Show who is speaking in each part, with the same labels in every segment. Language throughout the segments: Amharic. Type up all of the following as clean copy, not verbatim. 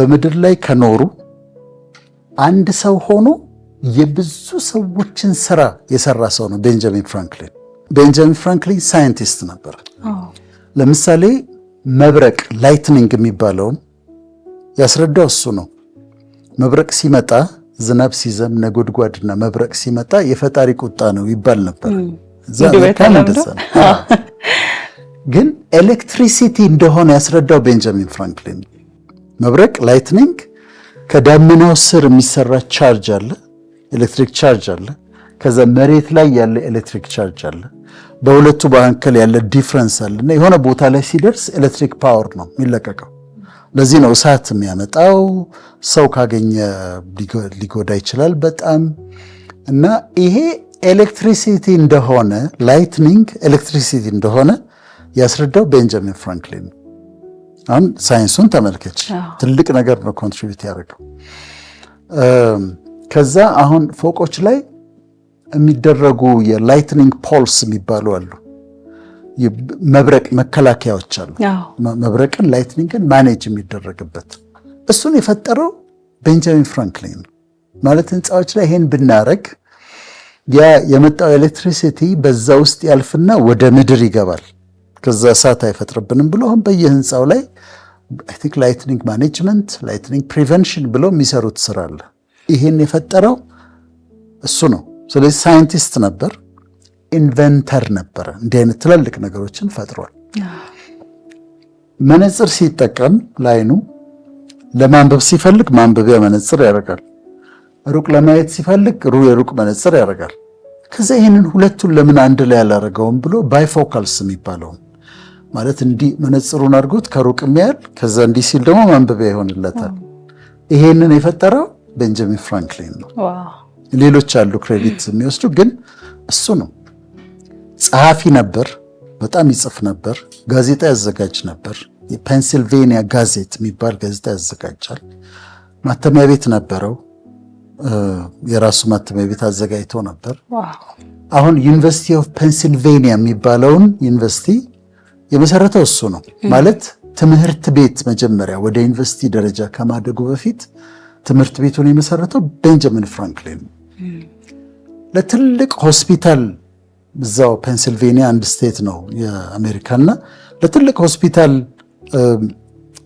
Speaker 1: በምድር ላይ ከኖሩ አንድ ሰው ሆኖ የብዙ ሰዎችን ስራ የሰራ ሰው ነው ቤንጃሚን ፍራንክሊን። ቤንጃሚን ፍራንክሊን ሳይንቲስት ነበር። ለምሳሌ መብረቅ ላይትኒንግ የሚባለውን ያስረዳው እሱ ነው። መብረቅ ሲመጣ ዝናብ ሲዘም ነጎድጓድና መብረቅ ሲመጣ የፈጣሪ ቁጣ ነው ይባል ነበር። ግን ኤሌክትሪሲቲ እንደሆነ ያስረዳው ቤንጃሚን ፍራንክሊን። መብረቅ ላይትኒንግ ከዳመናው ስር የሚሰራ ቻርጅ አለ፣ ኤሌክትሪክ ቻርጅ አለ። ከዛ መሬት ላይ ያለ ኤሌክትሪክ ቻርጅ አለ። በሁለቱ መካከል ያለ ዲፍረንስ አለና የሆነ ቦታ ላይ ሲደርስ ኤሌክትሪክ ፓወር ነው የሚለቀቀው። ለዚህ ነው እሳት የሚያመጣው። ሰው ካገኘ ሊጎዳ ይችላል በጣም። እና ይሄ ኤሌክትሪሲቲ እንደሆነ ላይትኒንግ ኤሌክትሪሲቲ እንደሆነ ያስረዳው ቤንጃሚን ፍራንክሊን። አሁን ሳይንሱን ተመልከች፣ ትልቅ ነገር ነው ኮንትሪቢዩት ያደረገው። ከዛ አሁን ፎቆች ላይ የሚደረጉ የላይትኒንግ ፖልስ የሚባሉ አሉ፣ መብረቅ መከላከያዎች አሉ። መብረቅን ላይትኒንግን ማኔጅ የሚደረግበት እሱን የፈጠረው ቤንጃሚን ፍራንክሊን ማለት ህንፃዎች ላይ ይሄን ብናረግ ያ የመጣው ኤሌክትሪሲቲ በዛ ውስጥ ያልፍና ወደ ምድር ይገባል። ከዛ እሳት አይፈጥርብንም ብሎ አሁን በየህንፃው ላይ አይ ቲንክ ላይትኒንግ ማኔጅመንት ላይትኒንግ ፕሪቨንሽን ብሎ የሚሰሩት ስራ አለ። ይሄን የፈጠረው እሱ ነው። ስለዚህ ሳይንቲስት ነበር፣ ኢንቨንተር ነበረ። እንዲህ አይነት ትላልቅ ነገሮችን ፈጥሯል። መነጽር ሲጠቀም ላይኑ ለማንበብ ሲፈልግ ማንበቢያ መነጽር ያደርጋል። ሩቅ ለማየት ሲፈልግ የሩቅ መነጽር ያደርጋል። ከዛ ይሄንን ሁለቱን ለምን አንድ ላይ ያላረገውም ብሎ ባይፎካልስ የሚባለው ማለት እንዲህ መነጽሩን አድርጎት ከሩቅ የሚያል ከዛ እንዲህ ሲል ደግሞ ማንበቢያ ይሆንለታል። ይሄንን የፈጠረው ቤንጃሚን ፍራንክሊን ነው። ሌሎች አሉ ክሬዲት የሚወስዱ፣ ግን እሱ ነው። ጸሐፊ ነበር፣ በጣም ይጽፍ ነበር። ጋዜጣ ያዘጋጅ ነበር። የፔንሲልቬኒያ ጋዜት የሚባል ጋዜጣ ያዘጋጃል። ማተሚያ ቤት ነበረው፣ የራሱ ማተሚያ ቤት አዘጋጅቶ ነበር። አሁን ዩኒቨርሲቲ ኦፍ ፔንሲልቬኒያ የሚባለውን ዩኒቨርሲቲ የመሰረተው እሱ ነው። ማለት ትምህርት ቤት መጀመሪያ ወደ ዩኒቨርሲቲ ደረጃ ከማደጉ በፊት ትምህርት ቤቱን የመሰረተው ቤንጃሚን ፍራንክሊን። ለትልቅ ሆስፒታል እዛው ፔንሲልቬኒያ አንድ ስቴት ነው የአሜሪካና፣ ለትልቅ ሆስፒታል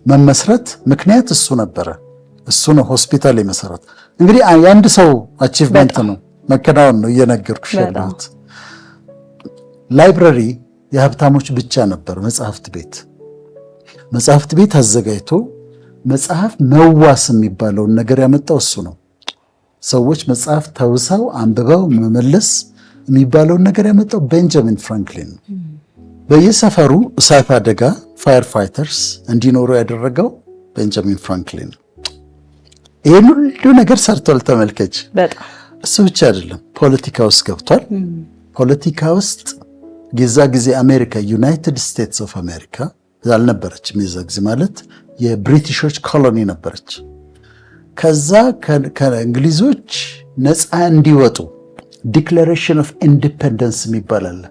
Speaker 1: መመስረት ምክንያት እሱ ነበረ። እሱ ነው ሆስፒታል የመሰረት። እንግዲህ የአንድ ሰው አቺቭመንት ነው፣ መከናወን ነው እየነገርኩሽ ያለሁት። ላይብረሪ የሀብታሞች ብቻ ነበር። መጽሐፍት ቤት አዘጋጅቶ መጽሐፍ መዋስ የሚባለውን ነገር ያመጣው እሱ ነው። ሰዎች መጽሐፍ ተውሰው አንብበው መመለስ የሚባለውን ነገር ያመጣው ቤንጃሚን ፍራንክሊን ነው። በየሰፈሩ እሳት አደጋ ፋየር ፋይተርስ እንዲኖሩ ያደረገው ቤንጃሚን ፍራንክሊን ነው። ይህን ሁሉ ነገር ሰርቷል። ተመልከች። እሱ ብቻ አይደለም፣ ፖለቲካ ውስጥ ገብቷል። ፖለቲካ ውስጥ የዛ ጊዜ አሜሪካ ዩናይትድ ስቴትስ ኦፍ አሜሪካ አልነበረችም። የዛ ጊዜ ማለት የብሪቲሾች ኮሎኒ ነበረች። ከዛ ከእንግሊዞች ነፃ እንዲወጡ ዲክላሬሽን ኦፍ ኢንዲፔንደንስ የሚባል አለ።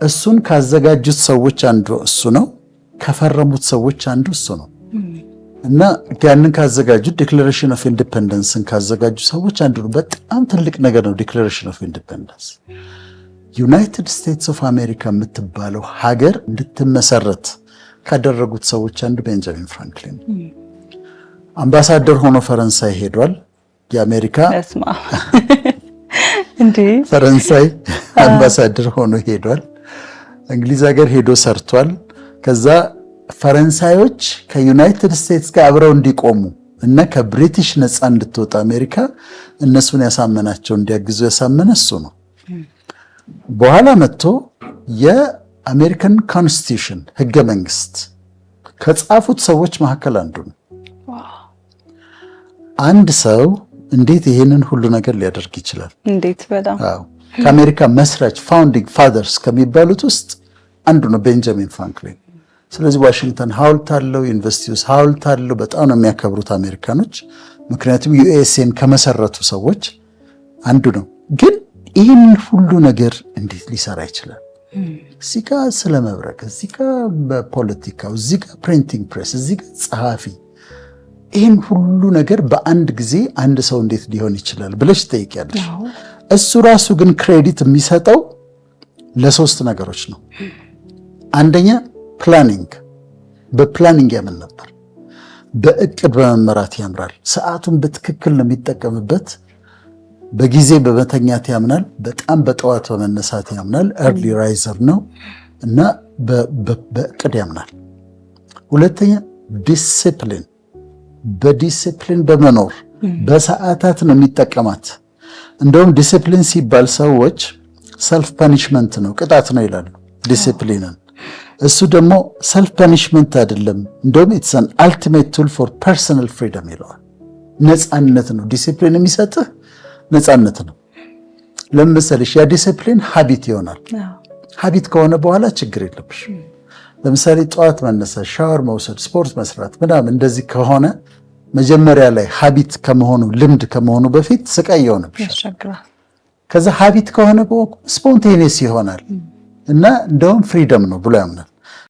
Speaker 1: እሱን ካዘጋጁት ሰዎች አንዱ እሱ ነው። ከፈረሙት ሰዎች አንዱ እሱ ነው። እና ያንን ካዘጋጁት ዲክላሬሽን ኦፍ ኢንዲፔንደንስን ካዘጋጁ ሰዎች አንዱ ነው። በጣም ትልቅ ነገር ነው ዲክላሬሽን ኦፍ ኢንዲፔንደንስ። ዩናይትድ ስቴትስ ኦፍ አሜሪካ የምትባለው ሀገር እንድትመሰረት ካደረጉት ሰዎች አንዱ ቤንጃሚን ፍራንክሊን። አምባሳደር ሆኖ ፈረንሳይ ሄዷል። የአሜሪካ ፈረንሳይ አምባሳደር ሆኖ ሄዷል። እንግሊዝ ሀገር ሄዶ ሰርቷል። ከዛ ፈረንሳዮች ከዩናይትድ ስቴትስ ጋር አብረው እንዲቆሙ እና ከብሪቲሽ ነፃ እንድትወጣ አሜሪካ እነሱን ያሳመናቸው እንዲያግዙ ያሳመነ እሱ ነው። በኋላ መጥቶ የአሜሪካን ኮንስቲቱሽን ህገ መንግስት ከጻፉት ሰዎች መካከል አንዱ ነው። አንድ ሰው እንዴት ይሄንን ሁሉ ነገር ሊያደርግ ይችላል? እንዴት! በጣም ከአሜሪካ መስራች ፋውንዲንግ ፋዘርስ ከሚባሉት ውስጥ አንዱ ነው ቤንጃሚን ፍራንክሊን። ስለዚህ ዋሽንግተን ሐውልት አለው፣ ዩኒቨርሲቲ ውስጥ ሐውልት አለው። በጣም ነው የሚያከብሩት አሜሪካኖች፣ ምክንያቱም ዩኤስኤን ከመሰረቱ ሰዎች አንዱ ነው። ግን ይህን ሁሉ ነገር እንዴት ሊሰራ ይችላል? እዚህ ጋር ስለ መብረቅ፣ እዚህ ጋር በፖለቲካው፣ እዚህ ጋር ፕሪንቲንግ ፕሬስ፣ እዚህ ጋር ጸሐፊ፣ ይህን ሁሉ ነገር በአንድ ጊዜ አንድ ሰው እንዴት ሊሆን ይችላል ብለሽ ትጠይቂያለሽ። እሱ ራሱ ግን ክሬዲት የሚሰጠው ለሶስት ነገሮች ነው። አንደኛ ፕላኒንግ፣ በፕላኒንግ ያምን ነበር። በእቅድ በመመራት ያምራል። ሰዓቱን በትክክል ነው የሚጠቀምበት። በጊዜ በመተኛት ያምናል። በጣም በጠዋት በመነሳት ያምናል። ኤርሊ ራይዘር ነው እና በእቅድ ያምናል። ሁለተኛ ዲሲፕሊን፣ በዲሲፕሊን በመኖር በሰዓታት ነው የሚጠቀማት። እንደውም ዲሲፕሊን ሲባል ሰዎች ሰልፍ ፐኒሽመንት ነው ቅጣት ነው ይላሉ ዲሲፕሊንን። እሱ ደግሞ ሰልፍ ፐኒሽመንት አይደለም፣ እንደውም ኢትስ አን አልቲሜት ቱል ፎር ፐርሰናል ፍሪደም ይለዋል። ነፃነት ነው ዲሲፕሊን የሚሰጥህ ነፃነት ነው። ለምሳሌ ያ ዲሲፕሊን ሀቢት ይሆናል። ሀቢት ከሆነ በኋላ ችግር የለብሽ። ለምሳሌ ጠዋት መነሳት፣ ሻወር መውሰድ፣ ስፖርት መስራት ምናምን እንደዚህ ከሆነ መጀመሪያ ላይ ሀቢት ከመሆኑ ልምድ ከመሆኑ በፊት ስቃይ ይሆንብሻል። ከዛ ሀቢት ከሆነ ስፖንቴኒየስ ይሆናል እና እንደውም ፍሪደም ነው ብሎ ያምናል።